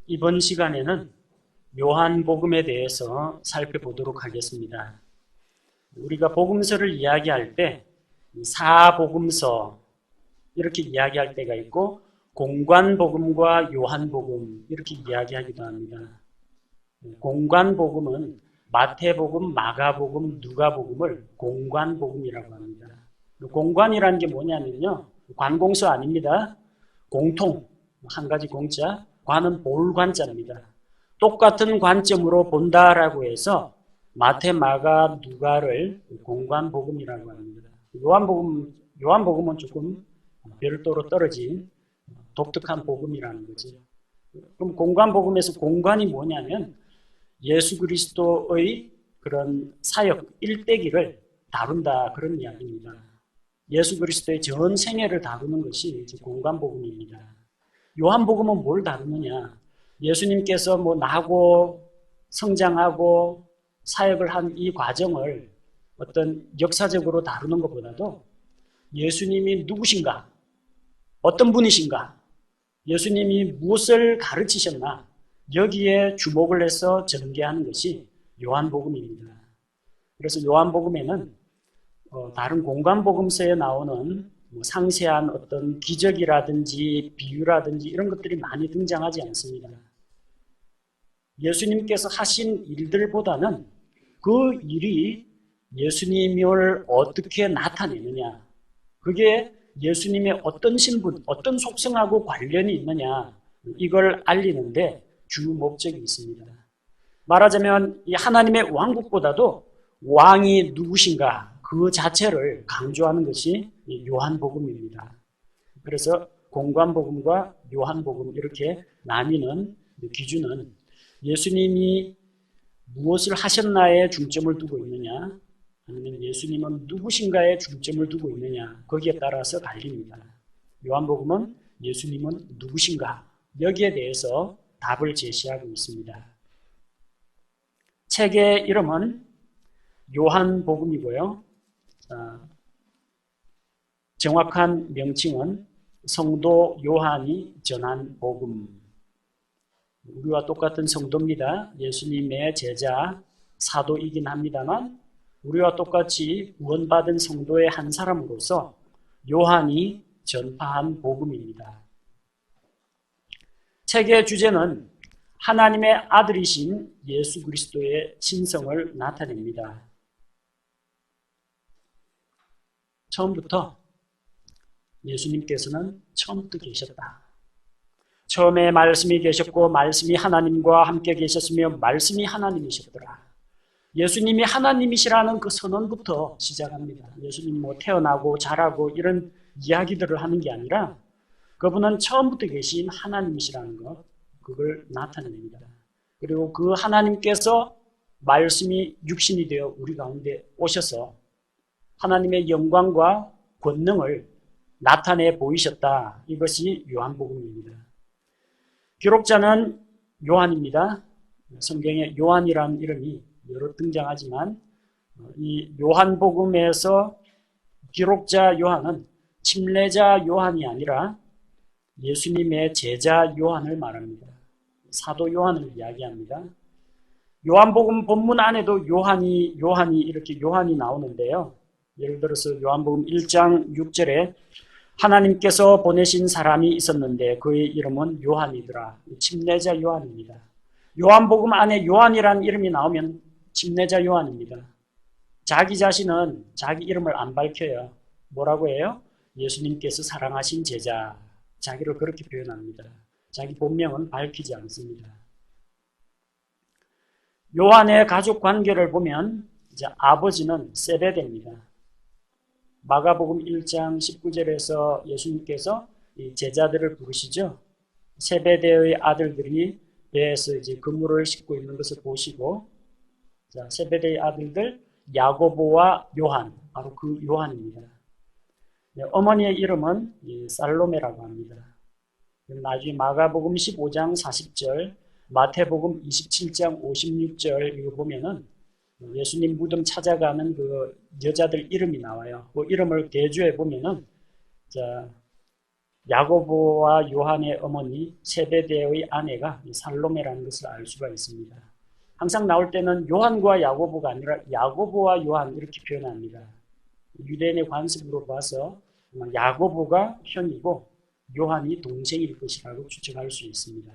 이번 시간에는 요한복음에 대해서 살펴보도록 하겠습니다. 우리가 복음서를 이야기할 때 사복음서 이렇게 이야기할 때가 있고 공관복음과 요한복음 이렇게 이야기하기도 합니다. 공관복음은 마태복음, 마가복음, 누가복음을 공관복음이라고 합니다. 공관이라는 게 뭐냐면요. 관공서 아닙니다. 공통, 한 가지 공자, 관은 볼관자입니다. 똑같은 관점으로 본다라고 해서 마태, 마가, 누가를 공관복음이라고 합니다. 요한복음은 조금 별도로 떨어진 독특한 복음이라는 거죠. 그럼 공관복음에서 공관이 뭐냐면 예수 그리스도의 그런 사역, 일대기를 다룬다 그런 이야기입니다. 예수 그리스도의 전 생애를 다루는 것이 공관복음입니다. 요한복음은 뭘 다루느냐? 예수님께서 나고 성장하고 사역을 한 이 과정을 어떤 역사적으로 다루는 것보다도 예수님이 누구신가? 어떤 분이신가? 예수님이 무엇을 가르치셨나? 여기에 주목을 해서 전개하는 것이 요한복음입니다. 그래서 요한복음에는 다른 공관복음서에 나오는 상세한 어떤 기적이라든지 비유라든지 이런 것들이 많이 등장하지 않습니다. 예수님께서 하신 일들보다는 그 일이 예수님을 어떻게 나타내느냐, 그게 예수님의 어떤 신분, 어떤 속성하고 관련이 있느냐, 이걸 알리는데 주 목적이 있습니다. 말하자면 이 하나님의 왕국보다도 왕이 누구신가 그 자체를 강조하는 것이 요한복음입니다. 그래서 공관복음과 요한복음 이렇게 나뉘는 기준은 예수님이 무엇을 하셨나에 중점을 두고 있느냐, 아니면 예수님은 누구신가에 중점을 두고 있느냐, 거기에 따라서 갈립니다. 요한복음은 예수님은 누구신가, 여기에 대해서 답을 제시하고 있습니다. 책의 이름은 요한복음이고요. 정확한 명칭은 성도 요한이 전한 복음. 우리와 똑같은 성도입니다. 예수님의 제자, 사도이긴 합니다만 우리와 똑같이 구원받은 성도의 한 사람으로서 요한이 전파한 복음입니다. 책의 주제는 하나님의 아들이신 예수 그리스도의 신성을 나타냅니다. 처음부터 예수님께서는 처음부터 계셨다. 처음에 말씀이 계셨고 말씀이 하나님과 함께 계셨으며 말씀이 하나님이셨더라. 예수님이 하나님이시라는 그 선언부터 시작합니다. 예수님이 태어나고 자라고 이런 이야기들을 하는 게 아니라 그분은 처음부터 계신 하나님이시라는 것, 그걸 나타냅니다. 그리고 그 하나님께서 말씀이 육신이 되어 우리 가운데 오셔서 하나님의 영광과 권능을 나타내 보이셨다. 이것이 요한복음입니다. 기록자는 요한입니다. 성경에 요한이라는 이름이 여러 등장하지만 이 요한복음에서 기록자 요한은 침례자 요한이 아니라 예수님의 제자 요한을 말합니다. 사도 요한을 이야기합니다. 요한복음 본문 안에도 요한이 이렇게 요한이 나오는데요. 예를 들어서 요한복음 1장 6절에 하나님께서 보내신 사람이 있었는데 그의 이름은 요한이더라. 침례자 요한입니다. 요한복음 안에 요한이라는 이름이 나오면 침례자 요한입니다. 자기 자신은 자기 이름을 안 밝혀요. 뭐라고 해요? 예수님께서 사랑하신 제자. 자기를 그렇게 표현합니다. 자기 본명은 밝히지 않습니다. 요한의 가족 관계를 보면 이제 아버지는 세베대입니다. 마가복음 1장 19절에서 예수님께서 이 제자들을 부르시죠. 세베대의 아들들이 배에서 이제 그물을 싣고 있는 것을 보시고, 자, 세베대의 아들들 야고보와 요한, 바로 그 요한입니다. 어머니의 이름은 살로메라고 합니다. 나중에 마가복음 15장 40절, 마태복음 27장 56절 이거 보면은 예수님 무덤 찾아가는 그 여자들 이름이 나와요. 그 이름을 대조해 보면은 자, 야고보와 요한의 어머니 세베대의 아내가 살로메라는 것을 알 수가 있습니다. 항상 나올 때는 요한과 야고보가 아니라 야고보와 요한 이렇게 표현합니다. 유대인의 관습으로 봐서 야고보가 형이고 요한이 동생일 것이라고 추측할 수 있습니다.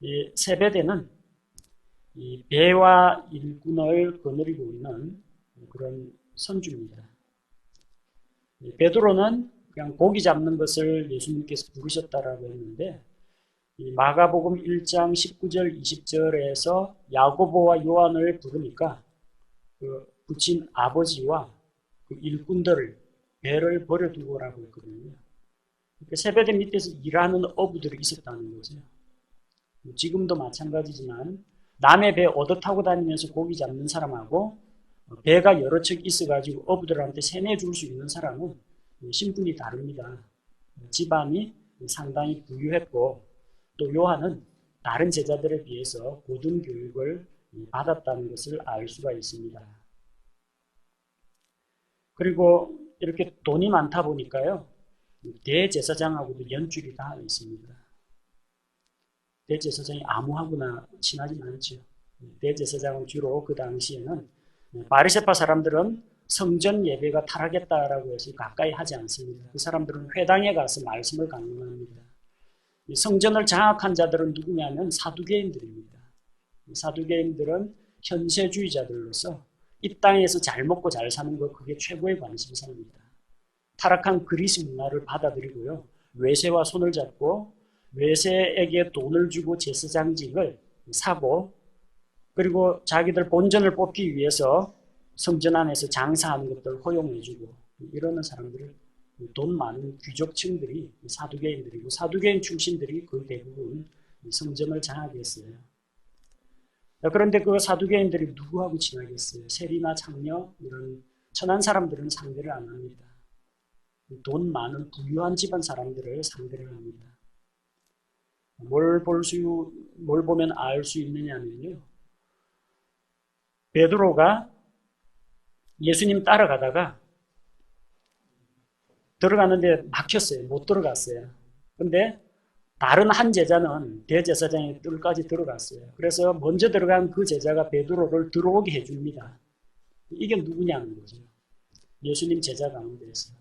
이 세베대는 이 배와 일꾼을 거느리고 있는 그런 선주입니다. 베드로는 그냥 고기 잡는 것을 예수님께서 부르셨다라고 했는데 이 마가복음 1장 19절 20절에서 야고보와 요한을 부르니까 그 부친 아버지와 그 일꾼들을 배를 버려두고라고 했거든요. 세베대 밑에서 일하는 어부들이 있었다는 거죠. 지금도 마찬가지지만 남의 배 얻어 타고 다니면서 고기 잡는 사람하고 배가 여러 척 있어가지고 어부들한테 세뇌 줄 수 있는 사람은 신분이 다릅니다. 집안이 상당히 부유했고 또 요한은 다른 제자들에 비해서 고등 교육을 받았다는 것을 알 수가 있습니다. 그리고 이렇게 돈이 많다 보니까요, 대제사장하고도 연줄이 다 있습니다. 대제사장이 아무하고나 친하지 않죠. 대제사장은 주로 그 당시에는 바리새파 사람들은 성전 예배가 타락했다라고 해서 가까이 하지 않습니다. 그 사람들은 회당에 가서 말씀을 강론합니다. 성전을 장악한 자들은 누구냐면 사두개인들입니다. 사두개인들은 현세주의자들로서 이 땅에서 잘 먹고 잘 사는 것, 그게 최고의 관심사입니다. 타락한 그리스 문화를 받아들이고요, 외세와 손을 잡고 외세에게 돈을 주고 제사장직을 사고, 그리고 자기들 본전을 뽑기 위해서 성전 안에서 장사하는 것들을 허용해주고 이러는 사람들을 돈 많은 귀족층들이 사두개인들이고, 사두개인 출신들이 그 대부분 성전을 장악했어요. 그런데 그 사두개인들이 누구하고 친하겠어요? 세리나 창녀 이런 천한 사람들은 상대를 안 합니다. 돈 많은 부유한 집안 사람들을 상대를 합니다. 뭘 보면 알 수 있느냐면요, 베드로가 예수님 따라가다가 들어가는데 막혔어요. 못 들어갔어요. 근데 다른 한 제자는 대제사장의 뜰까지 들어갔어요. 그래서 먼저 들어간 그 제자가 베드로를 들어오게 해줍니다. 이게 누구냐는 거죠. 예수님 제자 가운데서.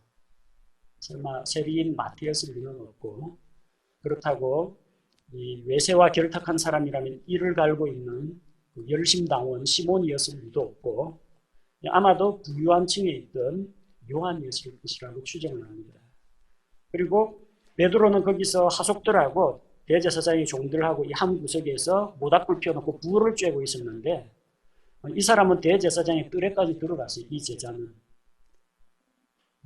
설마 세리인 마티아스를 리는 없고, 그렇다고 이 외세와 결탁한 사람이라면 이를 갈고 있는 열심당원 시몬이었을 리도 없고, 아마도 부유한 층에 있던 요한이었을 것이라고 추정을 합니다. 그리고 베드로는 거기서 하속들하고 대제사장의 종들하고 이 한 구석에서 모닥불 피워놓고 불을 쬐고 있었는데, 이 사람은 대제사장의 뜰에까지 들어갔어요. 이 제자는.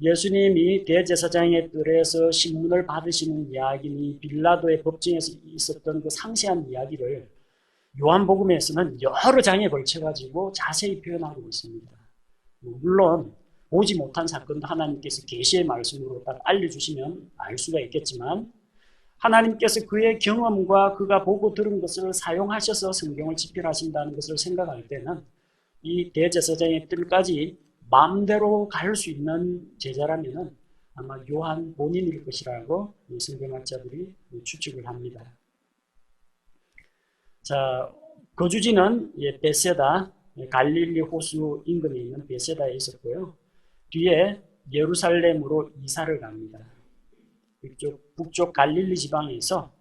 예수님이 대제사장의 뜰에서 신문을 받으시는 이야기니 빌라도의 법정에서 있었던 그 상세한 이야기를 요한복음에서는 여러 장에 걸쳐가지고 자세히 표현하고 있습니다. 물론 보지 못한 사건도 하나님께서 계시의 말씀으로 딱 알려주시면 알 수가 있겠지만, 하나님께서 그의 경험과 그가 보고 들은 것을 사용하셔서 성경을 집필하신다는 것을 생각할 때는 이 대제사장의 뜰까지 마음대로 갈 수 있는 제자라면 아마 요한 본인일 것이라고 성경학자들이 추측을 합니다. 자, 거주지는 베세다, 갈릴리 호수 인근에 있는 베세다에 있었고요. 뒤에 예루살렘으로 이사를 갑니다. 북쪽 갈릴리 지방에서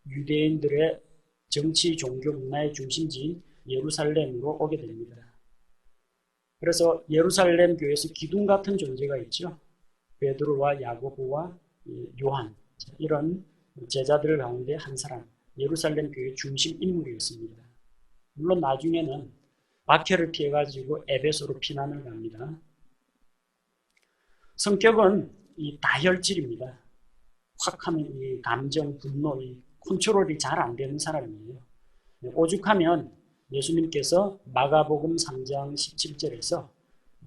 유대인들의 정치, 종교, 문화의 중심지인 예루살렘으로 오게 됩니다. 그래서 예루살렘 교회에서 기둥 같은 존재가 있죠. 베드로와 야고보와 요한, 이런 제자들 가운데 한 사람, 예루살렘 교회의 중심 인물이었습니다. 물론 나중에는 박해를 피해가지고 에베소로 피난을 갑니다. 성격은 이 다혈질입니다. 확 하면 이 감정, 분노, 이 컨트롤이 잘 안 되는 사람이에요. 오죽하면 예수님께서 마가복음 3장 17절에서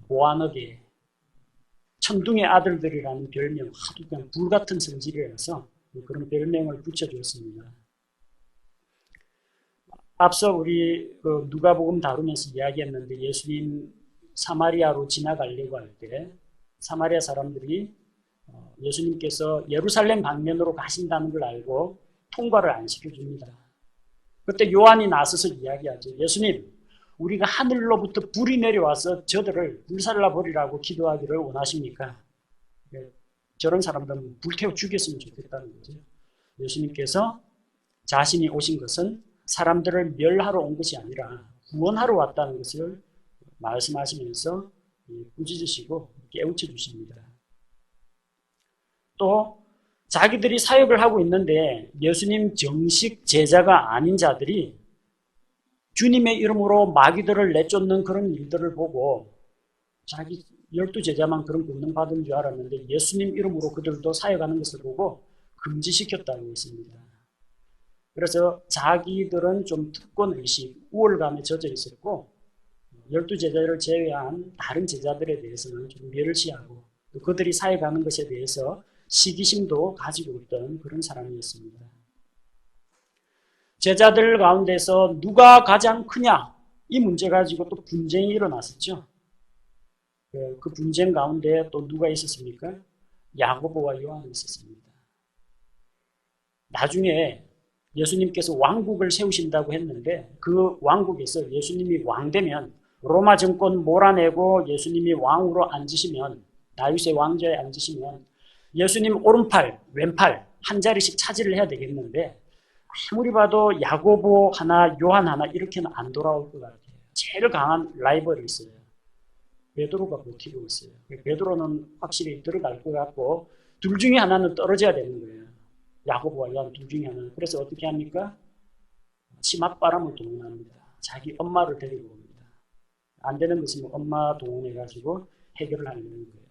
보아너게 천둥의 아들들이라는 별명, 하도 그냥 불같은 성질이라서 그런 별명을 붙여줬습니다. 앞서 우리 누가복음 다루면서 이야기했는데, 예수님 사마리아로 지나가려고 할 때 사마리아 사람들이 예수님께서 예루살렘 방면으로 가신다는 걸 알고 통과를 안 시켜줍니다. 그때 요한이 나서서 이야기하죠. 예수님, 우리가 하늘로부터 불이 내려와서 저들을 불살라 버리라고 기도하기를 원하십니까? 저런 사람들은 불태워 죽였으면 좋겠다는 거죠. 예수님께서 자신이 오신 것은 사람들을 멸하러 온 것이 아니라 구원하러 왔다는 것을 말씀하시면서 꾸짖으시고 깨우쳐 주십니다. 또 자기들이 사역을 하고 있는데 예수님 정식 제자가 아닌 자들이 주님의 이름으로 마귀들을 내쫓는 그런 일들을 보고 자기 12제자만 그런 권능 받은 줄 알았는데 예수님 이름으로 그들도 사역하는 것을 보고 금지시켰다고 했습니다. 그래서 자기들은 좀 특권의식, 우월감에 젖어 있었고 12제자를 제외한 다른 제자들에 대해서는 좀 멸시하고 또 그들이 사역하는 것에 대해서 시기심도 가지고 있던 그런 사람이었습니다. 제자들 가운데서 누가 가장 크냐? 이 문제 가지고 또 분쟁이 일어났었죠. 그 분쟁 가운데 또 누가 있었습니까? 야고보와 요한이 있었습니다. 나중에 예수님께서 왕국을 세우신다고 했는데 그 왕국에서 예수님이 왕되면 로마 정권 몰아내고 예수님이 왕으로 앉으시면 다윗의 왕좌에 앉으시면 예수님 오른팔, 왼팔 한 자리씩 차지를 해야 되겠는데 아무리 봐도 야고보 하나, 요한 하나 이렇게는 안 돌아올 것 같아요. 제일 강한 라이벌이 있어요. 베드로가 버티고 있어요. 베드로는 확실히 들어갈 것 같고 둘 중에 하나는 떨어져야 되는 거예요. 야고보와 요한 둘 중에 하나는. 그래서 어떻게 합니까? 치맛바람을 동원합니다. 자기 엄마를 데리고 옵니다. 안 되는 것은 엄마 동원해가지고 해결을 하려는 거예요.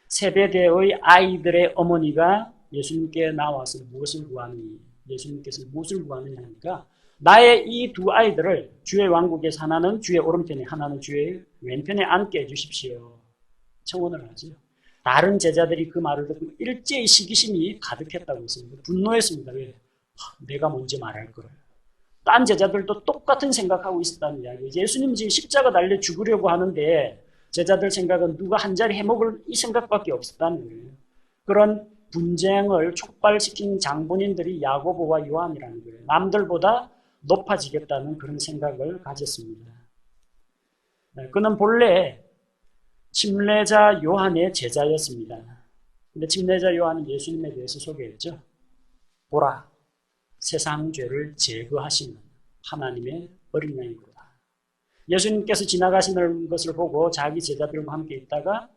세베대의 아이들의 어머니가 예수님께 나와서 무엇을 구하니? 예수님께서 무엇을 구하느냐 하니까 나의 이 두 아이들을 주의 왕국에서 하나는 주의 오른편에 하나는 주의 왼편에 앉게 해주십시오. 청원을 하죠. 다른 제자들이 그 말을 듣고 일제히 시기심이 가득했다고 했습니다. 분노했습니다. 왜? 내가 먼저 말할 걸. 딴 제자들도 똑같은 생각하고 있었다는 이야기예요. 예수님 지금 십자가 달려 죽으려고 하는데 제자들 생각은 누가 한 자리 해먹을 이 생각밖에 없었다는 거예요. 그런 분쟁을 촉발시킨 장본인들이 야고보와 요한이라는 거예요. 남들보다 높아지겠다는 그런 생각을 가졌습니다. 그는 본래 침례자 요한의 제자였습니다. 근데 침례자 요한이 예수님에 대해서 소개했죠. 보라, 세상 죄를 제거하시는 하나님의 어린 양이로다. 예수님께서 지나가시는 것을 보고 자기 제자들과 함께 있다가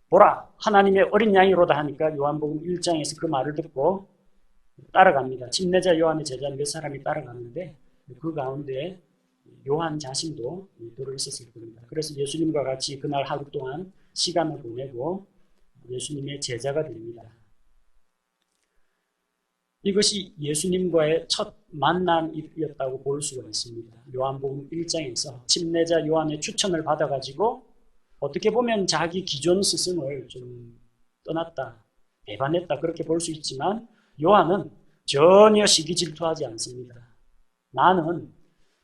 보라, 하나님의 어린 양이로다 하니까 요한복음 1장에서 그 말을 듣고 따라갑니다. 침례자 요한의 제자 몇 사람이 따라갔는데 그 가운데 요한 자신도 들어있었을 겁니다. 그래서 예수님과 같이 그날 하루 동안 시간을 보내고 예수님의 제자가 됩니다. 이것이 예수님과의 첫 만남이었다고 볼 수가 있습니다. 요한복음 1장에서 침례자 요한의 추천을 받아가지고 어떻게 보면 자기 기존 스승을 좀 떠났다, 배반했다 그렇게 볼 수 있지만 요한은 전혀 시기 질투하지 않습니다. 나는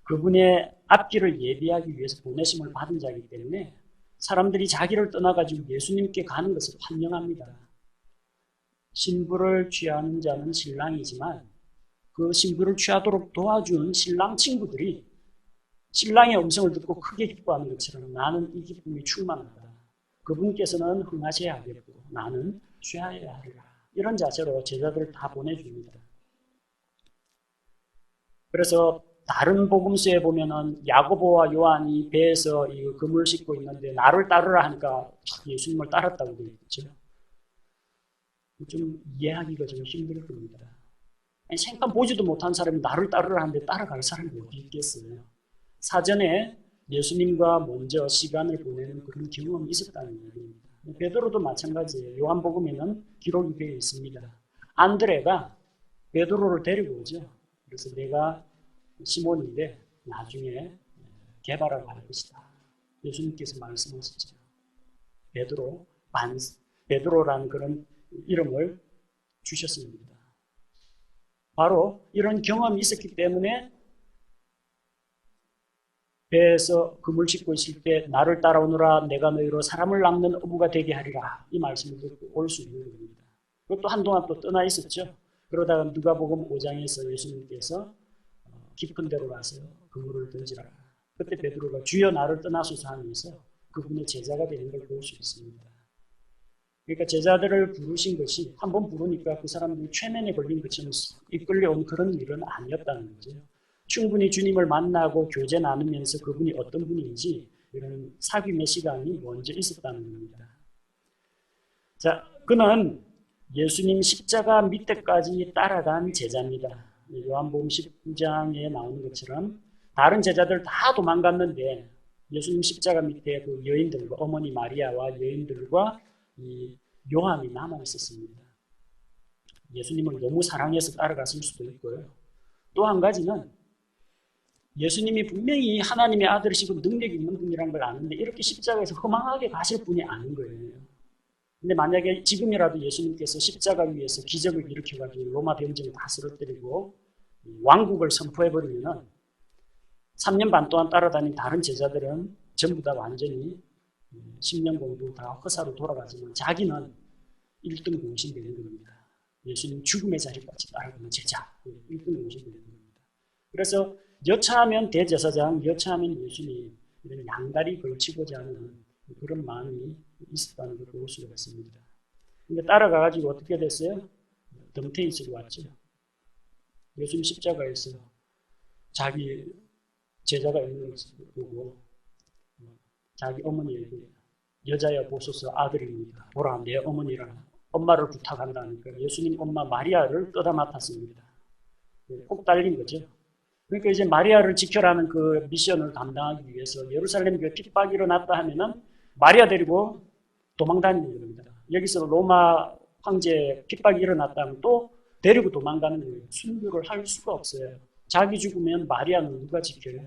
그분의 앞길을 예비하기 위해서 보내심을 받은 자이기 때문에 사람들이 자기를 떠나가지고 예수님께 가는 것을 환영합니다. 신부를 취하는 자는 신랑이지만 그 신부를 취하도록 도와준 신랑 친구들이 신랑의 음성을 듣고 크게 기뻐하는 것처럼 나는 이 기쁨이 충만하다. 그분께서는 흥하셔야 하겠고 나는 취하여야 하리라. 이런 자세로 제자들을 다 보내줍니다. 그래서 다른 복음서에 보면은 야고보와 요한이 배에서 이 그물 싣고 있는데 나를 따르라 하니까 예수님을 따랐다고 되어 있죠. 좀 이해하기가 좀 힘들 겁니다. 생판 보지도 못한 사람이 나를 따르라 하는데 따라갈 사람이 어디 있겠어요. 사전에 예수님과 먼저 시간을 보내는 그런 경험이 있었다는 얘기입니다. 베드로도 마찬가지예요. 요한복음에는 기록이 되어 있습니다. 안드레가 베드로를 데리고 오죠. 그래서 내가 시몬인데 나중에 개발하고 할 것이다. 예수님께서 말씀하셨죠. 베드로라는 그런 이름을 주셨습니다. 바로 이런 경험이 있었기 때문에 배에서 그물 싣고 있을 때 나를 따라오너라 내가 너희로 사람을 낚는 어부가 되게 하리라. 이 말씀을 듣고 올 수 있는 겁니다. 그것도 한동안 또 떠나 있었죠. 그러다가 누가복음 5장에서 예수님께서 깊은 데로 가서 그물을 던지라. 그때 베드로가 주여 나를 떠나소서 하면서 그분의 제자가 되는 걸 볼 수 있습니다. 그러니까 제자들을 부르신 것이 한번 부르니까 그 사람들이 최면에 걸린 것처럼 이끌려온 그런 일은 아니었다는 거죠. 충분히 주님을 만나고 교제 나누면서 그분이 어떤 분인지 이런 사귐의 시간이 먼저 있었다는 겁니다. 자, 그는 예수님 십자가 밑에까지 따라간 제자입니다. 요한복음 19장에 나오는 것처럼 다른 제자들 다 도망갔는데 예수님 십자가 밑에 그 여인들과 어머니 마리아와 여인들과 이 요한이 남아 있었습니다. 예수님을 너무 사랑해서 따라갔을 수도 있고요. 또 한 가지는 예수님이 분명히 하나님의 아들이시고 능력이 있는 분이라는 걸 아는데 이렇게 십자가에서 허망하게 가실 분이 아닌 거예요. 근데 만약에 지금이라도 예수님께서 십자가 위에서 기적을 일으켜가지고 로마 병정을 다 쓰러뜨리고 왕국을 선포해버리면 3년 반 동안 따라다닌 다른 제자들은 전부 다 완전히 10년 공부 다 허사로 돌아가지만 자기는 1등 공신되는 겁니다. 예수님 죽음의 자리까지 따라가는 제자 1등 공신되는 겁니다. 그래서 여차하면 대제사장, 여차하면 예수님 이런 양다리 걸치고자 하는 그런 마음이 있었다는 걸 볼 수가 있습니다. 근데 따라가가지고 어떻게 됐어요? 덤테이스로 왔죠. 예수님 십자가에서 자기 제자가 있는 것을 보고 자기 어머니에게 여자여 보소서 아들입니다. 보라 내 어머니라 엄마를 부탁한다니까 예수님 엄마 마리아를 떠다 맡았습니다. 꼭 달린 거죠. 그러니까 이제 마리아를 지켜라는 그 미션을 감당하기 위해서 예루살렘 교회 핍박이 일어났다 하면은 마리아 데리고 도망다니는 겁니다. 여기서 로마 황제 핍박이 일어났다 하면 또 데리고 도망가는 거예요. 순교를 할 수가 없어요. 자기 죽으면 마리아는 누가 지켜요?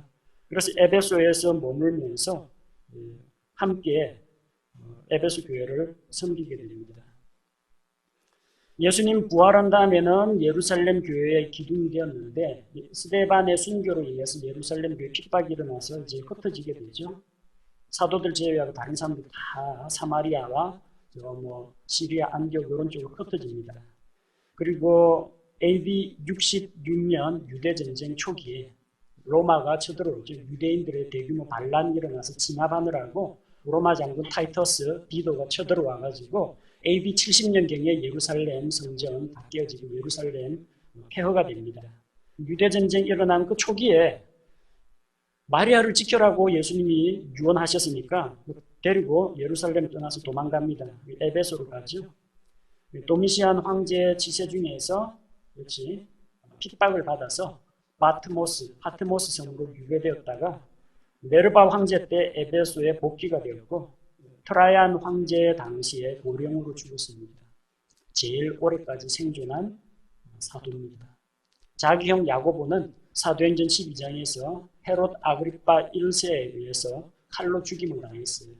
그래서 에베소에서 머물면서 함께 에베소 교회를 섬기게 됩니다. 예수님 부활한 다음에는 예루살렘 교회의 기둥이 되었는데 스데반의 순교로 인해서 예루살렘 교회 핍박이 일어나서 이제 흩어지게 되죠. 사도들 제외하고 다른 사람들 다 사마리아와 시리아 안디옥 이런 쪽으로 흩어집니다. 그리고 AD 66년 유대전쟁 초기에 로마가 쳐들어오죠. 유대인들의 대규모 반란이 일어나서 진압하느라고 로마 장군 타이터스 디도가 쳐들어와가지고 AD 70년경에 예루살렘 성전 다 깨어지고 예루살렘 폐허가 됩니다. 유대전쟁 일어난 그 초기에 마리아를 지켜라고 예수님이 유언하셨으니까 데리고 예루살렘 떠나서 도망갑니다. 에베소로 가죠. 도미시안 황제 치세 중에서 역시 핍박을 받아서 파트모스 성으로 유배되었다가 네르바 황제 때 에베소에 복귀가 되었고 트라이안 황제 당시에 고령으로 죽었습니다. 제일 오래까지 생존한 사도입니다. 자기 형 야고보는 사도행전 12장에서 헤롯 아그리파 1세에 의해서 칼로 죽임을 당했어요.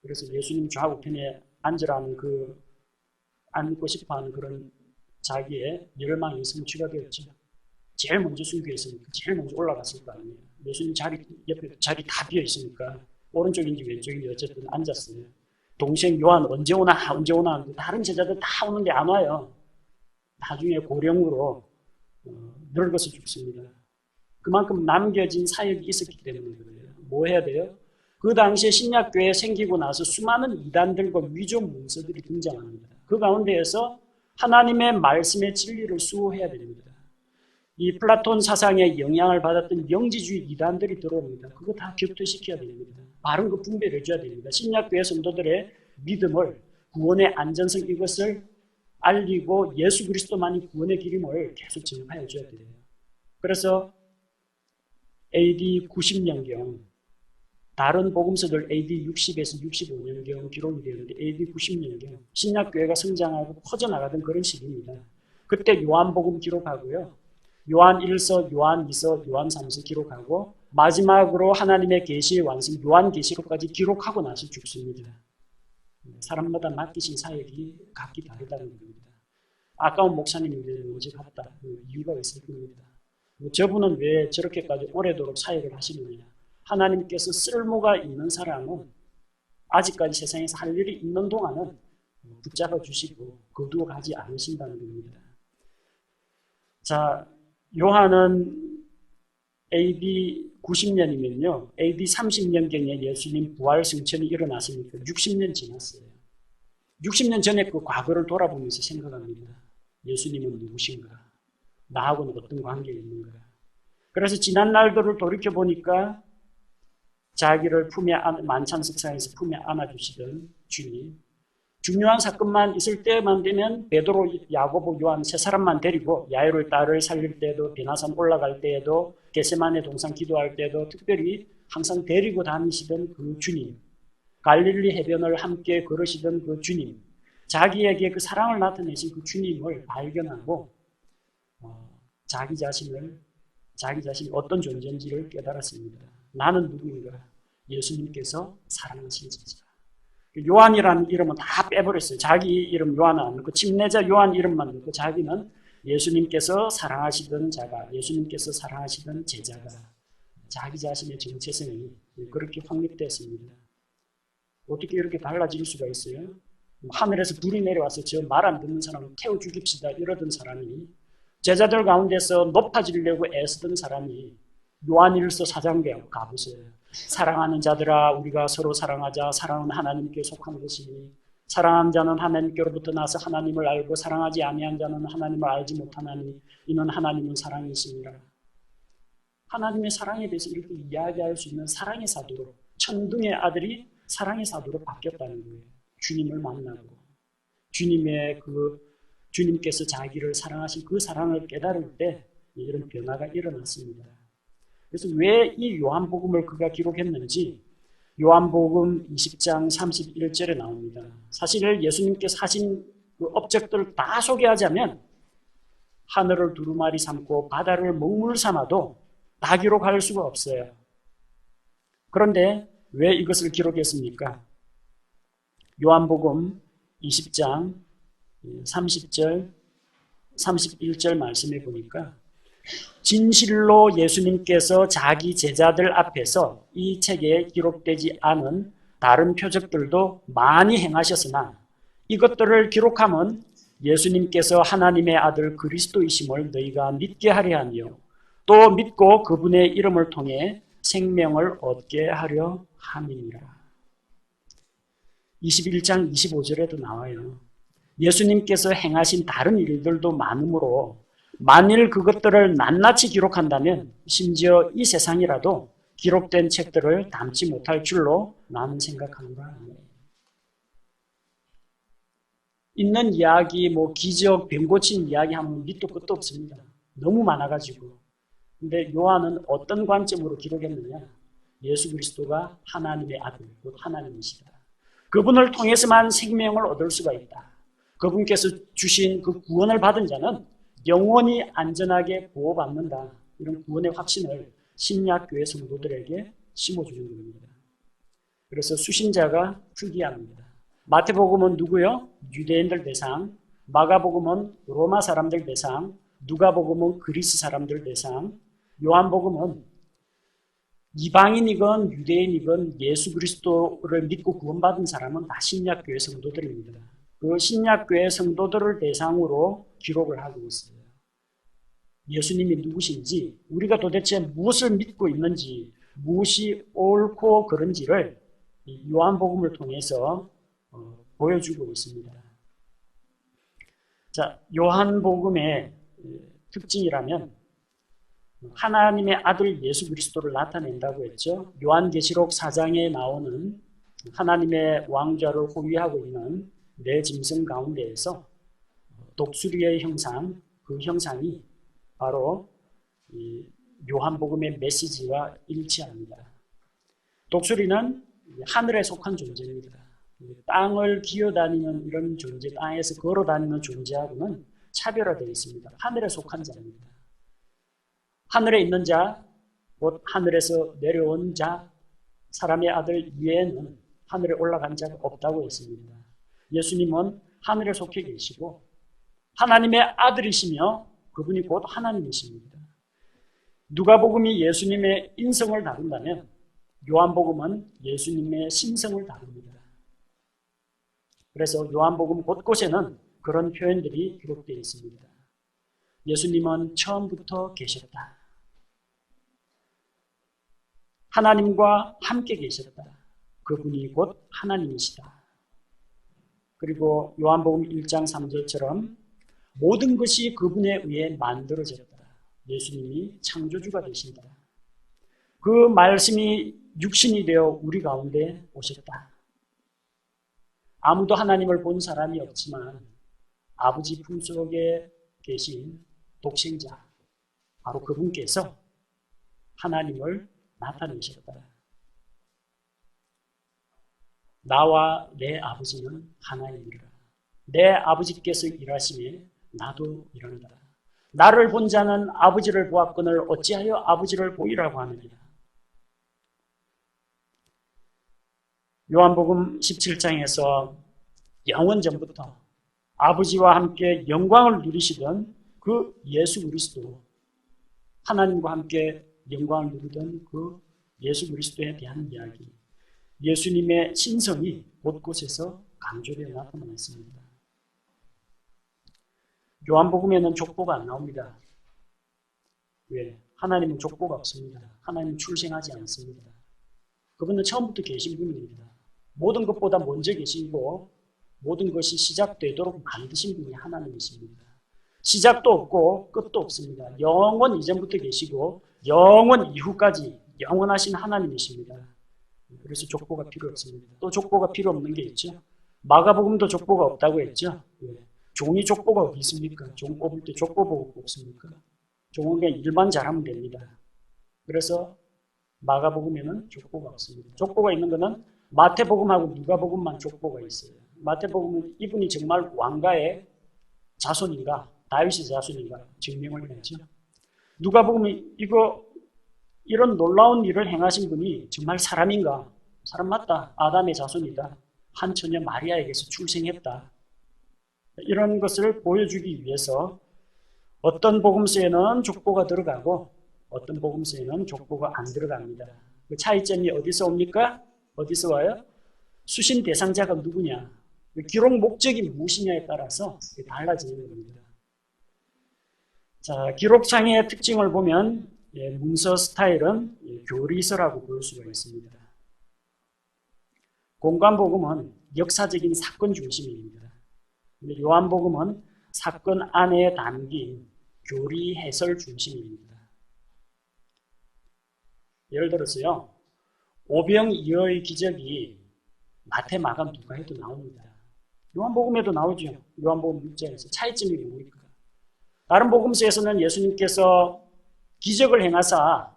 그래서 예수님 좌우편에 앉으라는 앉고 싶어하는 그런 자기의 열망이 성취가 되었죠. 제일 먼저 순교했으니까 제일 먼저 올라갔을 거 아니에요. 예수님 옆에 자리 다 비어 있으니까 오른쪽인지 왼쪽인지 어쨌든 앉았어요. 동생 요한 언제 오나 하는데 다른 제자들 다 오는데 안 와요. 나중에 고령으로 늙어서 죽습니다. 그만큼 남겨진 사역이 있었기 때문에 그래요. 뭐 해야 돼요? 그 당시에 신약교회 생기고 나서 수많은 이단들과 위조 문서들이 등장합니다. 그 가운데에서 하나님의 말씀의 진리를 수호해야 됩니다. 이 플라톤 사상에 영향을 받았던 영지주의 이단들이 들어옵니다. 그거 다 격퇴시켜야 됩니다. 바른 거 분별해 줘야 됩니다. 신약교회 성도들의 믿음을, 구원의 안전성 이것을 알리고 예수 그리스도만이 구원의 길임을 계속 전파해 줘야 돼요. 그래서 AD 90년경 다른 복음서들 AD 60에서 65년경 기록이 되는데 AD 90년경 신약교회가 성장하고 퍼져나가던 그런 시기입니다. 그때 요한복음 기록하고요. 요한 1서, 요한 2서, 요한 3서 기록하고 마지막으로 하나님의 계시의 완성 요한계시록까지 기록하고 나서 죽습니다. 사람마다 맡기신 사역이 각기 다르다는 겁니다. 아까운 목사님이 언제 갔다. 이유가 있을 겁니다. 저분은 왜 저렇게까지 오래도록 사역을 하시느냐. 하나님께서 쓸모가 있는 사람은 아직까지 세상에서 할 일이 있는 동안은 붙잡아 주시고 거두어 가지 않으신다는 겁니다. 자, 요한은 AD 90년이면요. AD 30년경에 예수님 부활 승천이 일어났으니까 60년 지났어요. 60년 전에 그 과거를 돌아보면서 생각합니다. 예수님은 누구신가? 나하고는 어떤 관계가 있는가? 그래서 지난 날들을 돌이켜보니까 자기를 만찬석상에서 품에 안아주시던 주님, 중요한 사건만 있을 때만 되면 베드로, 야고보, 요한 세 사람만 데리고 야이로의 딸을 살릴 때도, 베나산 올라갈 때에도, 겟세마네 동산 기도할 때도 특별히 항상 데리고 다니시던 그 주님, 갈릴리 해변을 함께 걸으시던 그 주님, 자기에게 그 사랑을 나타내신 그 주님을 발견하고 자기 자신이 어떤 존재인지를 깨달았습니다. 나는 누구인가? 예수님께서 사랑하신 제자. 요한이라는 이름은 다 빼버렸어요. 자기 이름 요한은 안 넣고 침례자 요한 이름만 넣고 자기는 예수님께서 사랑하시던 자가, 예수님께서 사랑하시던 제자가 자기 자신의 정체성이 그렇게 확립됐습니다. 어떻게 이렇게 달라질 수가 있어요? 하늘에서 불이 내려와서 저 말 안 듣는 사람을 태워 죽입시다 이러던 사람이 제자들 가운데서 높아지려고 애쓰던 사람이 요한일서 4장에 가보세요. 사랑하는 자들아 우리가 서로 사랑하자. 사랑은 하나님께 속한 것이니 사랑하는 자는 하나님께로부터 나서 하나님을 알고 사랑하지 아니한 자는 하나님을 알지 못하나니 이는 하나님은 사랑이시니라. 하나님의 사랑에 대해서 이렇게 이야기할 수 있는 사랑의 사도로 천둥의 아들이 사랑의 사도로 바뀌었다는 거예요. 주님을 만나고 주님께서 자기를 사랑하신 그 사랑을 깨달을 때 이런 변화가 일어났습니다. 그래서 왜 이 요한복음을 그가 기록했는지 요한복음 20장 31절에 나옵니다. 사실 예수님께서 하신 그 업적들을 다 소개하자면 하늘을 두루마리 삼고 바다를 먹물 삼아도 다 기록할 수가 없어요. 그런데 왜 이것을 기록했습니까? 요한복음 20장 30절, 31절 말씀해 보니까 진실로 예수님께서 자기 제자들 앞에서 이 책에 기록되지 않은 다른 표적들도 많이 행하셨으나 이것들을 기록함은 예수님께서 하나님의 아들 그리스도이심을 너희가 믿게 하려 하며 또 믿고 그분의 이름을 통해 생명을 얻게 하려 함이니라. 21장 25절에도 나와요. 예수님께서 행하신 다른 일들도 많으므로 만일 그것들을 낱낱이 기록한다면 심지어 이 세상이라도 기록된 책들을 담지 못할 줄로 나는 생각합니다. 있는 이야기, 기적, 병 고친 이야기 하면 밑도 끝도 없습니다. 너무 많아가지고. 근데 요한은 어떤 관점으로 기록했느냐? 예수 그리스도가 하나님의 아들, 곧 하나님이시다. 그분을 통해서만 생명을 얻을 수가 있다. 그분께서 주신 그 구원을 받은 자는 영원히 안전하게 보호받는다. 이런 구원의 확신을 신약교회 성도들에게 심어주는 겁니다. 그래서 수신자가 특이합니다. 마태복음은 누구요? 유대인들 대상, 마가복음은 로마 사람들 대상, 누가복음은 그리스 사람들 대상, 요한복음은 이방인이건 유대인이건 예수 그리스도를 믿고 구원받은 사람은 다 신약교회 성도들입니다. 그 신약교회 성도들을 대상으로 기록을 하고 있어요. 예수님이 누구신지, 우리가 도대체 무엇을 믿고 있는지, 무엇이 옳고 그른지를 요한복음을 통해서 보여주고 있습니다. 자, 요한복음의 특징이라면 하나님의 아들 예수 그리스도를 나타낸다고 했죠. 요한계시록 4장에 나오는 하나님의 왕좌를 호위하고 있는 네 짐승 가운데에서 독수리의 형상, 그 형상이 바로 이 요한복음의 메시지와 일치합니다. 독수리는 하늘에 속한 존재입니다. 땅을 기어다니는 이런 존재, 땅에서 걸어다니는 존재하고는 차별화되어 있습니다. 하늘에 속한 자입니다. 하늘에 있는 자, 곧 하늘에서 내려온 자, 사람의 아들 이외에는 하늘에 올라간 자가 없다고 했습니다. 예수님은 하늘에 속해 계시고 하나님의 아들이시며 그분이 곧 하나님이십니다. 누가복음이 예수님의 인성을 다룬다면 요한복음은 예수님의 신성을 다룹니다. 그래서 요한복음 곳곳에는 그런 표현들이 기록되어 있습니다. 예수님은 처음부터 계셨다. 하나님과 함께 계셨다. 그분이 곧 하나님이시다. 그리고 요한복음 1장 3절처럼 모든 것이 그분에 의해 만들어졌다. 예수님이 창조주가 되신다. 그 말씀이 육신이 되어 우리 가운데 오셨다. 아무도 하나님을 본 사람이 없지만 아버지 품속에 계신 독생자, 바로 그분께서 하나님을 나타내셨다. 나와 내 아버지는 하나이니라. 내 아버지께서 일하심에 나도 일한다. 나를 본 자는 아버지를 보았거늘 어찌하여 아버지를 보이라고 하느냐. 요한복음 17장에서 영원 전부터 아버지와 함께 영광을 누리시던 그 예수 그리스도, 하나님과 함께 영광을 누리던 그 예수 그리스도에 대한 이야기, 예수님의 신성이 곳곳에서 강조되어 나타나고 있습니다. 요한복음에는 족보가 안 나옵니다. 왜? 하나님은 족보가 없습니다. 하나님은 출생하지 않습니다. 그분은 처음부터 계신 분입니다. 모든 것보다 먼저 계시고 모든 것이 시작되도록 만드신 분이 하나님이십니다. 시작도 없고 끝도 없습니다. 영원 이전부터 계시고 영원 이후까지 영원하신 하나님이십니다. 그래서 족보가 필요 없습니다. 또 족보가 필요 없는 게 있죠. 마가복음도 족보가 없다고 했죠. 종이 족보가 어디 있습니까? 종 뽑을 때 족보 보고 뽑습니까? 종은 그냥 일만 잘하면 됩니다. 그래서 마가복음에는 족보가 없습니다. 족보가 있는 것은 마태복음하고 누가복음만 족보가 있어요. 마태복음은 이분이 정말 왕가의 자손인가, 다윗의 자손인가 증명을 했죠. 누가복음은 이런 놀라운 일을 행하신 분이 정말 사람인가? 사람 맞다. 아담의 자손이다. 한 처녀 마리아에게서 출생했다. 이런 것을 보여주기 위해서 어떤 복음서에는 족보가 들어가고 어떤 복음서에는 족보가 안 들어갑니다. 그 차이점이 어디서 옵니까? 어디서 와요? 수신 대상자가 누구냐? 기록 목적이 무엇이냐에 따라서 달라지는 겁니다. 자, 기록상의 특징을 보면 문서 스타일은 교리서라고 볼 수가 있습니다. 공관복음은 역사적인 사건 중심입니다. 근데 요한복음은 사건 안에 담긴 교리 해설 중심입니다. 예를 들어서요, 오병이어의 기적이 마태, 마가, 누가에도 나옵니다. 요한복음에도 나오죠. 요한복음 6장에서 차이점이 뭡니까? 다른 복음서에서는 예수님께서 기적을 행하사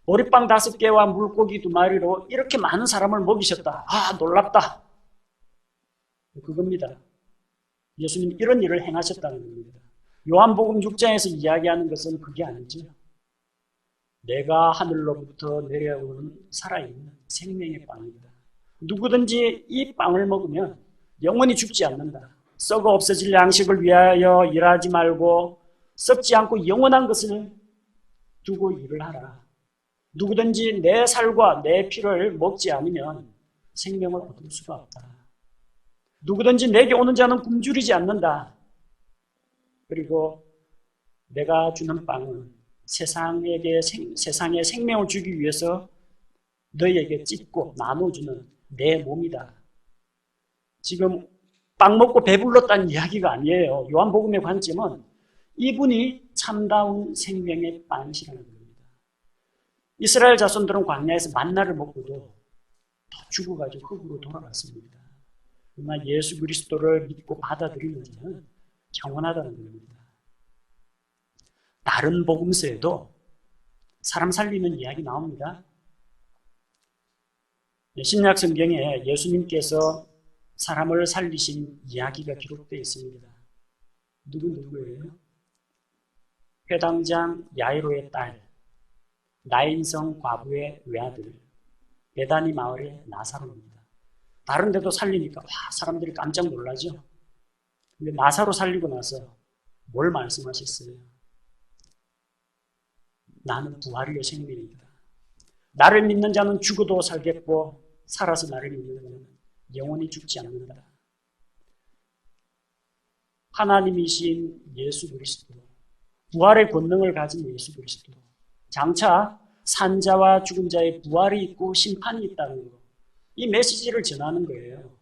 보리빵 5개와 물고기 2마리로 이렇게 많은 사람을 먹이셨다. 아, 놀랍다. 그겁니다. 예수님 이런 일을 행하셨다는 겁니다. 요한복음 6장에서 이야기하는 것은 그게 아니죠. 내가 하늘로부터 내려온 살아있는 생명의 빵이다. 누구든지 이 빵을 먹으면 영원히 죽지 않는다. 썩어 없어질 양식을 위하여 일하지 말고 썩지 않고 영원한 것을 두고 일을 하라. 누구든지 내 살과 내 피를 먹지 않으면 생명을 얻을 수가 없다. 누구든지 내게 오는 자는 굶주리지 않는다. 그리고 내가 주는 빵은 세상에 생명을 주기 위해서 너희에게 찢고 나눠주는 내 몸이다. 지금 빵 먹고 배불렀다는 이야기가 아니에요. 요한복음의 관점은 이분이 참다운 생명의 빵이시라는 겁니다. 이스라엘 자손들은 광야에서 만나를 먹고도 더 죽어가지고 흙으로 돌아갔습니다. 그러나 예수 그리스도를 믿고 받아들이는 자는 영원하다는 겁니다. 다른 복음서에도 사람 살리는 이야기 나옵니다. 신약 성경에 예수님께서 사람을 살리신 이야기가 기록되어 있습니다. 누구예요? 회당장 야이로의 딸, 나인성 과부의 외아들, 베다니 마을의 나사로입니다. 다른 데도 살리니까 사람들이 깜짝 놀라죠. 근데 나사로 살리고 나서 뭘 말씀하셨어요? 나는 부활이요 생명이다. 나를 믿는 자는 죽어도 살겠고 살아서 나를 믿는 자는 영원히 죽지 않는다. 하나님이신 예수 그리스도, 부활의 권능을 가진 예수 그리스도, 장차 산자와 죽은 자의 부활이 있고 심판이 있다는 것, 이 메시지를 전하는 거예요.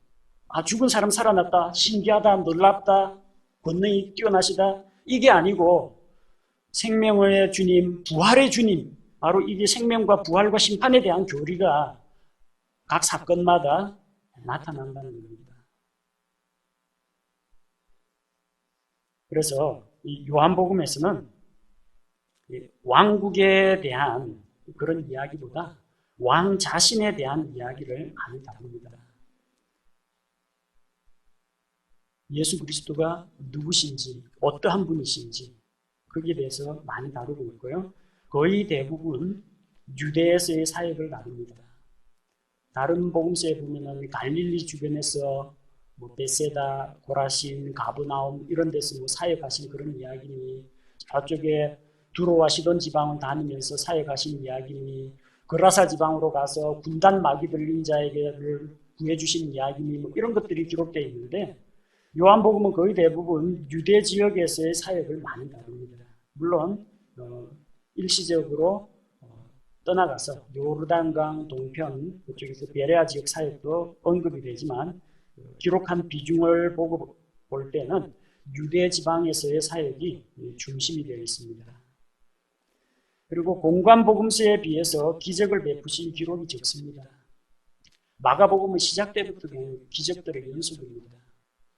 죽은 사람 살아났다, 신기하다, 놀랍다, 권능이 뛰어나시다, 이게 아니고 생명의 주님, 부활의 주님, 바로 이게 생명과 부활과 심판에 대한 교리가 각 사건마다 나타난다는 겁니다. 그래서 이 요한복음에서는 왕국에 대한 그런 이야기보다 왕 자신에 대한 이야기를 많이 다룹니다. 예수 그리스도가 누구신지, 어떠한 분이신지 거기에 대해서 많이 다루고 있고요. 거의 대부분 유대에서의 사역을 다룹니다. 다른 복음서에 보면은 갈릴리 주변에서 베세다, 고라신, 가브나움 이런 데서 사역하신 그런 이야기니, 저쪽에 두로와 시돈 지방을 다니면서 사역하신 이야기니, 그라사 지방으로 가서 군단 마귀 들린 자에게를 구해주신 이야기니, 이런 것들이 기록되어 있는데, 요한복음은 거의 대부분 유대 지역에서의 사역을 많이 다룹니다. 물론 일시적으로 떠나가서 요르단강 동편 그쪽에서 베레아 지역 사역도 언급이 되지만, 기록한 비중을 보고 볼 때는 유대 지방에서의 사역이 중심이 되어 있습니다. 그리고 공관복음서에 비해서 기적을 베푸신 기록이 적습니다. 마가복음은 시작 때부터 기적들의 연속입니다.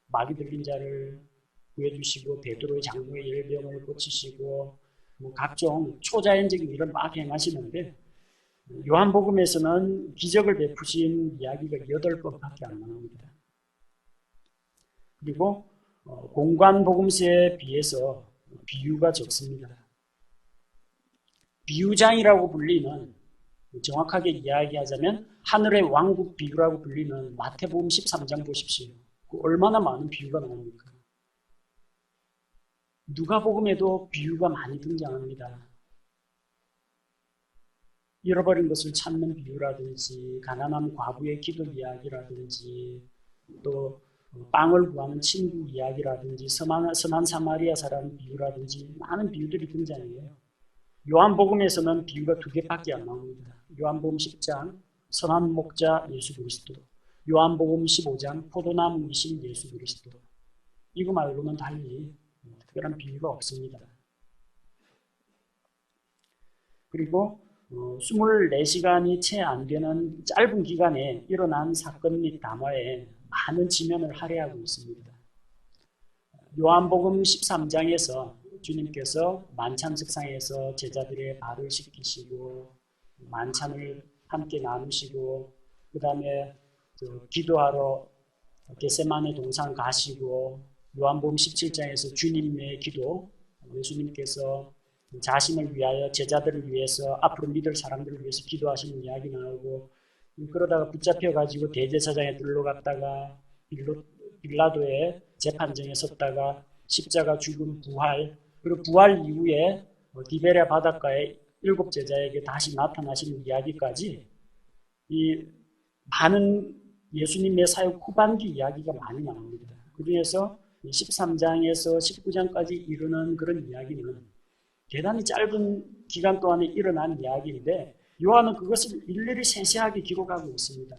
마귀 들린 자를 구해주시고, 베드로의 장로의 열병을 고치시고, 각종 초자연적인 일을 막 행하시는데, 요한복음에서는 기적을 베푸신 이야기가 8번밖에 안 나옵니다. 그리고 공관복음서에 비해서 비유가 적습니다. 비유장이라고 불리는, 정확하게 이야기하자면 하늘의 왕국 비유라고 불리는 마태복음 13장 보십시오. 얼마나 많은 비유가 나옵니까? 누가복음에도 비유가 많이 등장합니다. 잃어버린 것을 찾는 비유라든지, 가난한 과부의 기도 이야기라든지, 또 빵을 구하는 친구 이야기라든지, 선한 사마리아 사람 비유라든지, 많은 비유들이 등장해요. 요한복음에서는 비유가 2개밖에 안 나옵니다. 요한복음 10장 선한 목자 예수 그리스도, 요한복음 15장 포도나무이신 예수 그리스도. 이거 말고는 달리 특별한 비유가 없습니다. 그리고 24시간이 채 안 되는 짧은 기간에 일어난 사건 및 담화에 많은 지면을 할애하고 있습니다. 요한복음 13장에서 주님께서 만찬석상에서 제자들의 발을 씻기시고, 만찬을 함께 나누시고, 그 다음에 기도하러 겟세마네 동산 가시고, 요한복음 17장에서 주님의 기도, 예수님께서 자신을 위하여, 제자들을 위해서, 앞으로 믿을 사람들을 위해서 기도하시는 이야기 나오고, 그러다가 붙잡혀가지고 대제사장에 들러갔다가 빌라도의 재판정에 섰다가 십자가 죽음 부활, 그리고 부활 이후에 디베랴 바닷가에 7 제자에게 다시 나타나시는 이야기까지, 이 많은 예수님의 사역 후반기 이야기가 많이 나옵니다. 그 중에서 13장에서 19장까지 이르는 그런 이야기는 대단히 짧은 기간 동안에 일어난 이야기인데, 요한은 그것을 일일이 세세하게 기록하고 있습니다.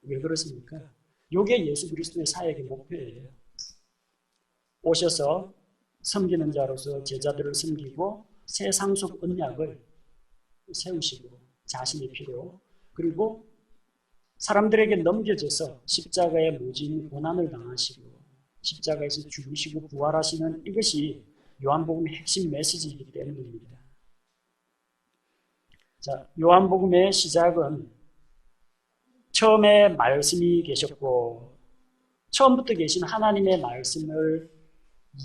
왜 그렇습니까? 이게 예수 그리스도의 사역의 목표예요. 오셔서 섬기는 자로서 제자들을 섬기고, 새 상속 언약을 세우시고, 자신의 피로, 그리고 사람들에게 넘겨져서 십자가의 모진 고난을 당하시고, 십자가에서 죽으시고 부활하시는, 이것이 요한복음의 핵심 메시지이기 때문입니다. 자, 요한복음의 시작은 처음에 말씀이 계셨고, 처음부터 계신 하나님의 말씀을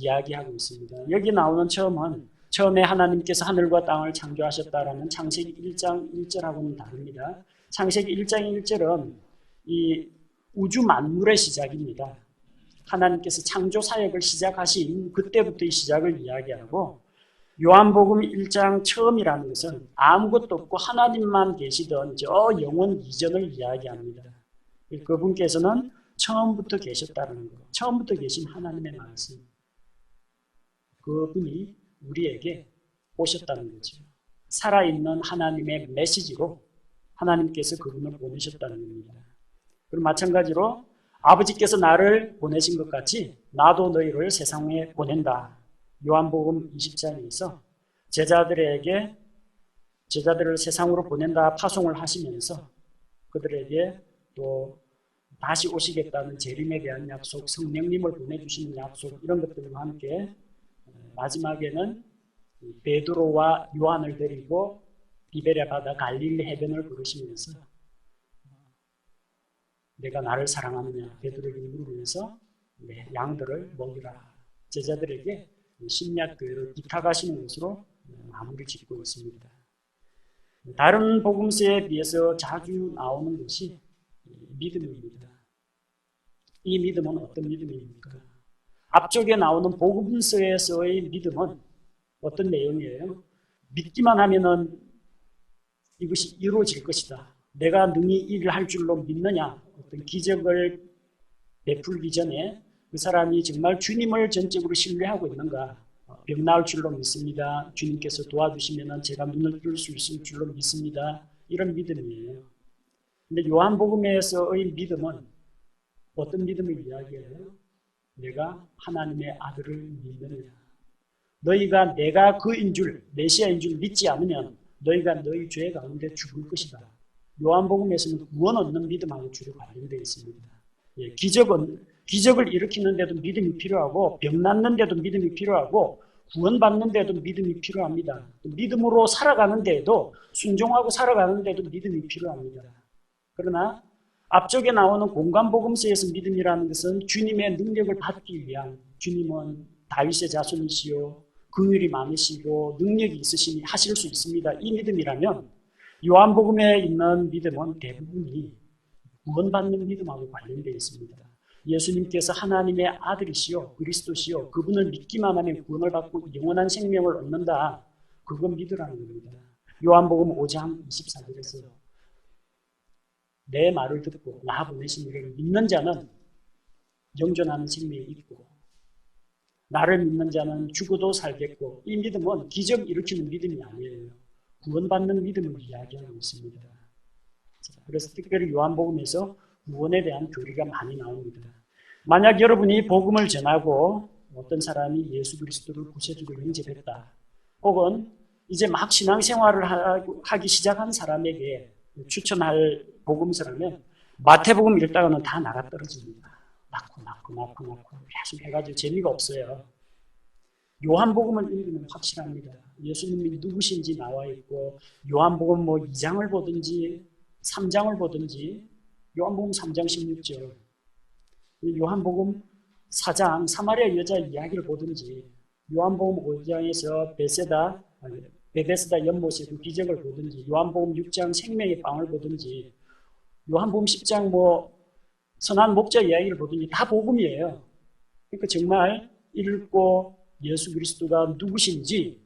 이야기하고 있습니다. 여기 나오는 처음에 하나님께서 하늘과 땅을 창조하셨다라는 창세기 1장 1절하고는 다릅니다. 창세기 1장 1절은 이 우주 만물의 시작입니다. 하나님께서 창조 사역을 시작하신 그때부터의 시작을 이야기하고, 요한복음 1장 처음이라는 것은 아무것도 없고 하나님만 계시던 저 영원 이전을 이야기합니다. 그분께서는 처음부터 계셨다는 것, 처음부터 계신 하나님의 말씀, 그분이 우리에게 오셨다는 거죠. 살아있는 하나님의 메시지로 하나님께서 그분을 보내셨다는 겁니다. 그리고 마찬가지로 아버지께서 나를 보내신 것 같이 나도 너희를 세상에 보낸다. 요한복음 20장에서 제자들을 세상으로 보낸다 파송을 하시면서 그들에게 또 다시 오시겠다는 재림에 대한 약속, 성령님을 보내주시는 약속, 이런 것들과 함께 마지막에는 베드로와 요한을 데리고 디베랴 바다 갈릴리 해변을 걸으시면서 내가 나를 사랑하느냐 베드로에게 물으면서 내 양들을 먹이라. 제자들에게 심리학교회를 부탁하시는 것으로 마무리 짓고 있습니다. 다른 복음서에 비해서 자주 나오는 것이 믿음입니다. 이 믿음은 어떤 믿음입니까? 앞쪽에 나오는 복음서에서의 믿음은 어떤 내용이에요? 믿기만 하면은 이것이 이루어질 것이다. 내가 능히 일을 할 줄로 믿느냐? 어떤 기적을 베풀기 전에 그 사람이 정말 주님을 전적으로 신뢰하고 있는가? 병 나을 줄로 믿습니다. 주님께서 도와주시면 제가 눈을 뜰 수 있을 줄로 믿습니다. 이런 믿음이에요. 근데 요한복음에서의 믿음은 어떤 믿음을 이야기해요? 내가 하나님의 아들을 믿느냐? 너희가 내가 그인 줄, 메시아인 줄 믿지 않으면 너희가 너희 죄 가운데 죽을 것이다. 요한복음에서는 구원 얻는 믿음하고 주로 관련되어 있습니다. 예, 기적을 일으키는데도 믿음이 필요하고 병 낫는데도 믿음이 필요하고 구원받는데도 믿음이 필요합니다. 믿음으로 살아가는 데에도 순종하고 살아가는 데도 믿음이 필요합니다. 그러나 앞쪽에 나오는 공관복음서에서 믿음이라는 것은 주님의 능력을 받기 위한, 주님은 다윗의 자손이시요 긍휼이 많으시고 능력이 있으시니 하실 수 있습니다. 이 믿음이라면 요한복음에 있는 믿음은 대부분이 구원받는 믿음하고 관련되어 있습니다. 예수님께서 하나님의 아들이시요 그리스도시요 그분을 믿기만 하면 구원을 받고 영원한 생명을 얻는다. 그건 믿으라는 겁니다. 요한복음 5장 24절에서 내 말을 듣고 나 보내신 이를 믿는 자는 영존하는 생명이 있고 나를 믿는 자는 죽어도 살겠고, 이 믿음은 기적 일으키는 믿음이 아니에요. 구원받는 믿음을 이야기하고 있습니다. 그래서 특별히 요한복음에서 구원에 대한 교리가 많이 나옵니다. 만약 여러분이 복음을 전하고 어떤 사람이 예수 그리스도를 구세주로 영접했다, 혹은 이제 막 신앙생활을 하기 시작한 사람에게 추천할 복음서라면 마태복음 읽다가는 다 나가 떨어집니다. 낳고 계속 해가지고 재미가 없어요. 요한복음을 읽으면 확실합니다. 예수님이 누구신지 나와 있고, 요한복음 2장을 보든지 3장을 보든지, 요한복음 3장 16절, 요한복음 4장 사마리아 여자 이야기를 보든지, 요한복음 5장에서 베데스다 연못의 그 기적을 보든지, 요한복음 6장 생명의 빵을 보든지, 요한복음 10장 선한 목자 이야기를 보든지 다 복음이에요. 그러니까 정말 읽고 예수 그리스도가 누구신지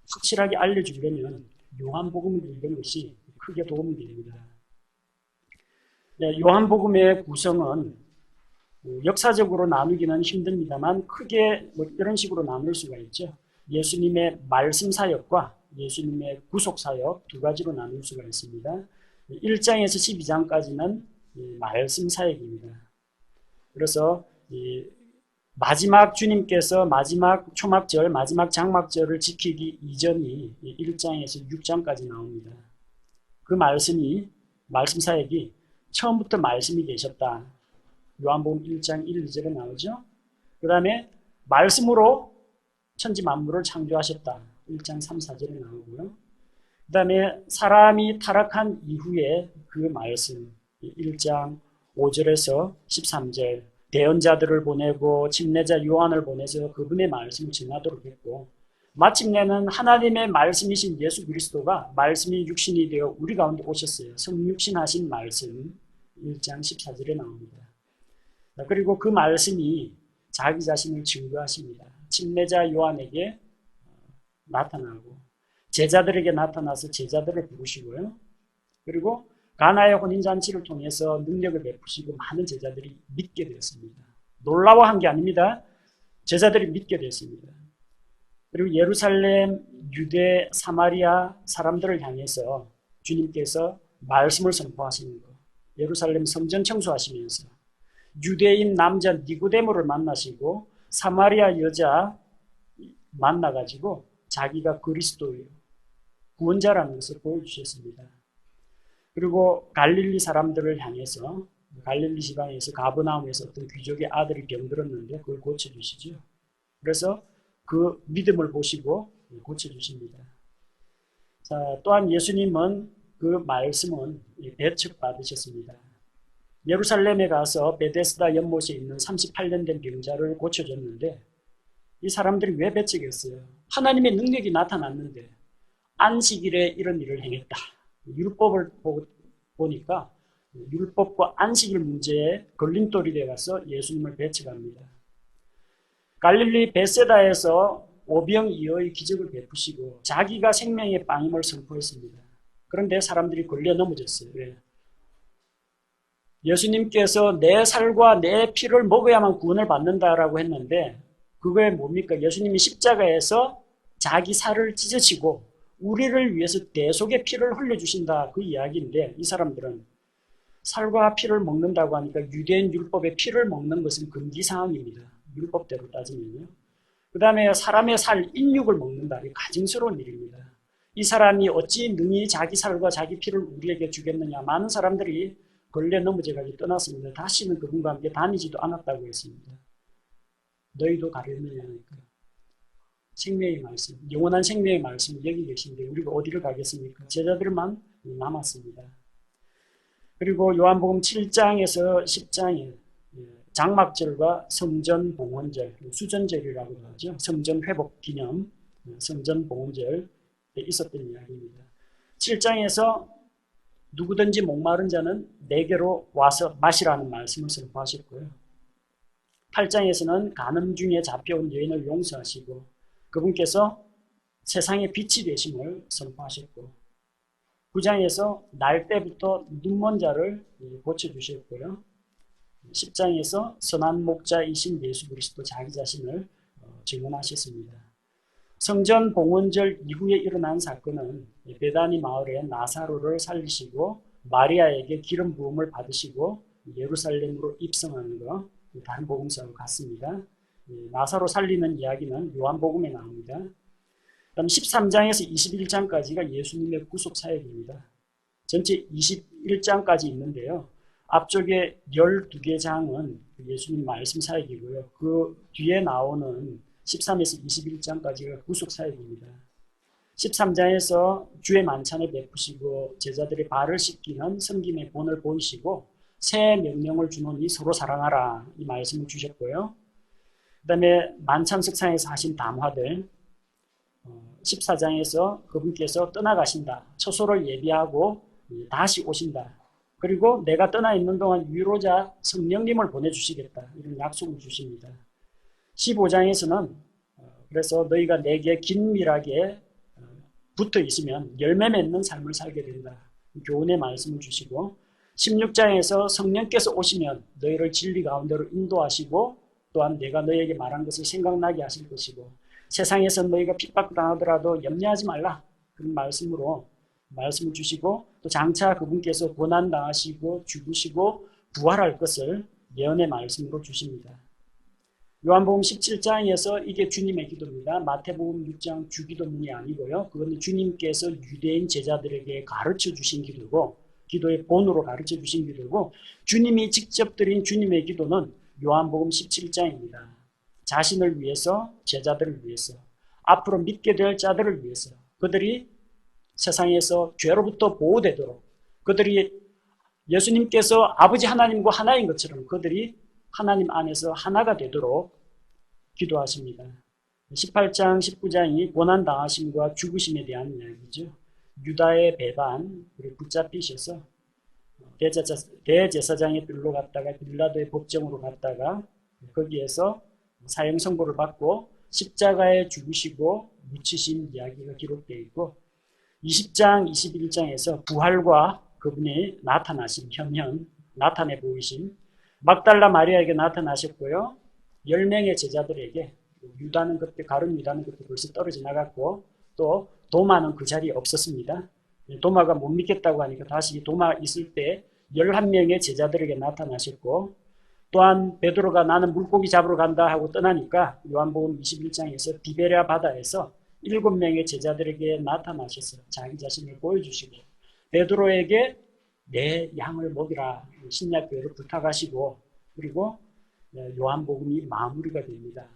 확실하게 알려주려면 요한복음을 읽는 것이 크게 도움이 됩니다. 요한복음의 구성은 역사적으로 나누기는 힘듭니다만 크게 이런 식으로 나눌 수가 있죠. 예수님의 말씀 사역과 예수님의 구속 사역 두 가지로 나눌 수가 있습니다. 1장에서 12장까지는 말씀 사역입니다. 그래서 마지막 주님께서 마지막 초막절, 마지막 장막절을 지키기 이전이 1장에서 6장까지 나옵니다. 그 말씀 사역이 처음부터 말씀이 계셨다. 요한복음 1장 1, 2절에 나오죠. 그 다음에 말씀으로 천지 만물을 창조하셨다. 1장 3, 4절에 나오고요. 그 다음에 사람이 타락한 이후에 그 말씀, 1장 5절에서 13절, 대언자들을 보내고 침례자 요한을 보내서 그분의 말씀을 전하도록 했고, 마침내는 하나님의 말씀이신 예수 그리스도가 말씀이 육신이 되어 우리 가운데 오셨어요. 성육신하신 말씀, 1장 14절에 나옵니다. 그리고 그 말씀이 자기 자신을 증거하십니다. 침례자 요한에게 나타나고 제자들에게 나타나서 제자들을 부르시고요. 그리고 가나의 혼인잔치를 통해서 능력을 베푸시고 많은 제자들이 믿게 되었습니다. 놀라워한 게 아닙니다. 제자들이 믿게 되었습니다. 그리고 예루살렘, 유대, 사마리아 사람들을 향해서 주님께서 말씀을 선포하시는 것. 예루살렘 성전 청소하시면서 유대인 남자 니고데모를 만나시고 사마리아 여자 만나가지고 자기가 그리스도예요. 구원자라는 것을 보여주셨습니다. 그리고 갈릴리 사람들을 향해서 갈릴리 지방에서 가버나움에서 어떤 귀족의 아들이 병들었는데 그걸 고쳐주시죠. 그래서 그 믿음을 보시고 고쳐주십니다. 자, 또한 예수님은 그 말씀은 배척받으셨습니다. 예루살렘에 가서 베데스다 연못에 있는 38년 된 병자를 고쳐줬는데 이 사람들이 왜 배척했어요? 하나님의 능력이 나타났는데 안식일에 이런 일을 행했다. 율법을 보니까 율법과 안식일 문제에 걸림돌이 되어서 예수님을 배척합니다. 갈릴리 베세다에서 오병이어의 기적을 베푸시고 자기가 생명의 빵임을 선포했습니다. 그런데 사람들이 걸려 넘어졌어요. 왜? 예수님께서 내 살과 내 피를 먹어야만 구원을 받는다라고 했는데 그게 뭡니까? 예수님이 십자가에서 자기 살을 찢으시고 우리를 위해서 대속의 피를 흘려주신다 그 이야기인데 이 사람들은 살과 피를 먹는다고 하니까 유대인 율법의 피를 먹는 것은 금기사항입니다. 율법대로 따지면요. 그 다음에 사람의 살, 인육을 먹는다. 가증스러운 일입니다. 이 사람이 어찌 능히 자기 살과 자기 피를 우리에게 주겠느냐. 많은 사람들이 걸려 넘어져가지고 떠났습니다. 다시는 그분과 함께 다니지도 않았다고 했습니다. 너희도 가려느냐 하니까. 생명의 말씀, 영원한 생명의 말씀 여기 계신데 우리가 어디를 가겠습니까? 제자들만 남았습니다. 그리고 요한복음 7장에서 10장에 장막절과 성전 봉헌절, 수전절이라고 하죠. 성전 회복 기념, 성전 봉헌절에 있었던 이야기입니다. 7장에서 누구든지 목마른 자는 내게로 와서 마시라는 말씀을 선포하셨고요. 8장에서는 간음 중에 잡혀온 여인을 용서하시고 그분께서 세상의 빛이 되심을 선포하셨고 9장에서 날 때부터 눈먼 자를 고쳐주셨고요. 10장에서 선한 목자이신 예수 그리스도 자기 자신을 증언하셨습니다. 성전 봉헌절 이후에 일어난 사건은 베다니 마을에 나사로를 살리시고 마리아에게 기름 부음을 받으시고 예루살렘으로 입성하는 것, 다른 복음서와 같습니다. 나사로 살리는 이야기는 요한복음에 나옵니다. 그다음 13장에서 21장까지가 예수님의 구속 사역입니다. 전체 21장까지 있는데요. 앞쪽에 12개 장은 예수님 말씀 사역이고요. 그 뒤에 나오는 13에서 21장까지가 구속 사역입니다. 13장에서 주의 만찬을 베푸시고 제자들의 발을 씻기는 섬김의 본을 보이시고 새 명령을 주노니 서로 사랑하라 이 말씀을 주셨고요. 그 다음에 만찬석상에서 하신 담화들 14장에서 그분께서 떠나가신다. 처소를 예비하고 다시 오신다. 그리고 내가 떠나 있는 동안 위로자 성령님을 보내주시겠다. 이런 약속을 주십니다. 15장에서는 그래서 너희가 내게 긴밀하게 붙어 있으면 열매 맺는 삶을 살게 된다. 교훈의 말씀을 주시고 16장에서 성령께서 오시면 너희를 진리 가운데로 인도하시고 또한 내가 너희에게 말한 것을 생각나게 하실 것이고 세상에서 너희가 핍박당하더라도 염려하지 말라. 그런 말씀으로 말씀을 주시고 또 장차 그분께서 고난당하시고 죽으시고 부활할 것을 예언의 말씀으로 주십니다. 요한복음 17장에서 이게 주님의 기도입니다. 마태복음 6장 주기도문이 아니고요. 그건 주님께서 유대인 제자들에게 가르쳐 주신 기도고 기도의 본으로 가르쳐 주신 기도고 주님이 직접 드린 주님의 기도는 요한복음 17장입니다. 자신을 위해서, 제자들을 위해서, 앞으로 믿게 될 자들을 위해서 그들이 세상에서 죄로부터 보호되도록 그들이 예수님께서 아버지 하나님과 하나인 것처럼 그들이 하나님 안에서 하나가 되도록 기도하십니다. 18장, 19장이 고난당하심과 죽으심에 대한 이야기죠. 유다의 배반, 그리고 붙잡히셔서 대제사장의 뜰로 갔다가 빌라도의 법정으로 갔다가 거기에서 사형 선고를 받고 십자가에 죽으시고 묻히신 이야기가 기록되어 있고 20장, 21장에서 부활과 그분이 나타나신 현현, 나타내 보이신 막달라 마리아에게 나타나셨고요. 10명의 제자들에게 유다는 그때 가룟 유다는 그때 벌써 떨어져 나갔고 또 도마는 그 자리에 없었습니다. 도마가 못 믿겠다고 하니까 다시 도마 있을 때 11명의 제자들에게 나타나셨고 또한 베드로가 나는 물고기 잡으러 간다 하고 떠나니까 요한복음 21장에서 디베랴 바다에서 7명의 제자들에게 나타나셔서 자기 자신을 보여주시고 베드로에게 내 양을 먹이라 신약교회를 부탁하시고 그리고 요한복음이 마무리가 됩니다.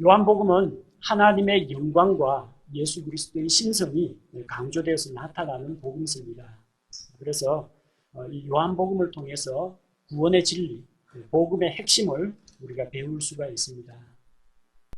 요한복음은 하나님의 영광과 예수 그리스도의 신성이 강조되어서 나타나는 복음서입니다. 그래서 이 요한복음을 통해서 구원의 진리, 복음의 핵심을 우리가 배울 수가 있습니다.